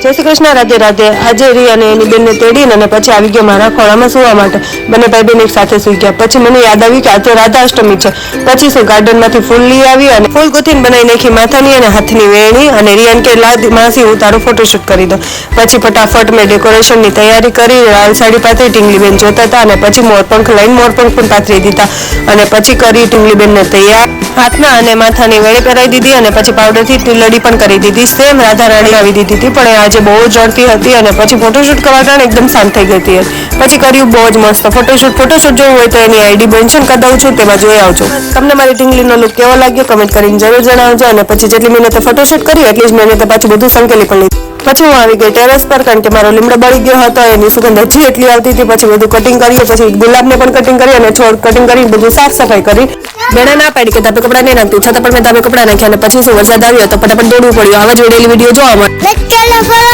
જય શ્રી કૃષ્ણ, રાધે રાધે। આજે રી અને એની બેનને તેડીને અને પછી આવી ગયો મારા ખોળામાં સુવા માટે। બંને ભાઈ બેન એક સાથે સુઈ ગયા। પછી મને યાદ આવી કે આજે રાધાષ્ટમી છે। પછી શું ગાર્ડનમાંથી ફૂલ લઈ આવી અને ફૂલ ગુથીને બનાવી નાખી માથાની અને હાથની વેણી। અને રિયાન કે લાદ માસી હું તારો ફોટોશૂટ કરી દઉં। પછી ફટાફટ મેં ડેકોરેશનની તૈયારી કરી, લાલ સાડી પાથરી, ટીંગલીબેન જોતા હતા અને પછી મોરપંખ લઈને મોરપંખ પણ પાથરી દીધા અને પછી કરી ટીંગલીબેનને તૈયાર, હાથના અને માથાની વેણી પહેરાવી દીધી અને પછી પાવડરથી ટીલડી પણ કરી દીધી। સેમ રાધા રાણી આવી દીધી હતી, પણ આજે બહુ જ રડતી હતી અને પછી ફોટોશૂટ કરવા ટાણે એકદમ શાંત થઈ ગઈ હતી। પછી કર્યું બહુ જ મસ્ત ફોટોશૂટ જોવું હોય તો એની આઈડી મેન્શન કરી દઉં છું, તેમાં જોઈ આવજો। તમને મારી ટીંગલીનો લુક કેવો લાગ્યો કમેન્ટ કરીને જરૂર જણાવજો। અને પછી જેટલી મહેનતે ફોટોશૂટ કર્યું એટલી જ મહેનતે પાછું બધું સંકેલી પણ લીધું। પછી હું આવી ગઈ ટેરેસ પર, કારણ કે મારો લીમડો બળી ગયો હતો, એની સુગંધ હજી એટલી આવતી હતી। પછી બધું કટિંગ કર્યું, પછી ગુલાબને પણ કટિંગ કરી અને છોડ કટિંગ કરી બધું સાફ સફાઈ કરી। બેને ના પાડી કે ધાબે કપડાં નહીં નાખતું, છતાં પણ મેં ધાબે કપડાં નાખ્યા અને પછી શું વરસાદ આવ્યો તો ફટાફટ દોડવું પડ્યું। આવા જ ડેલી વિડીયો જોવા મળે।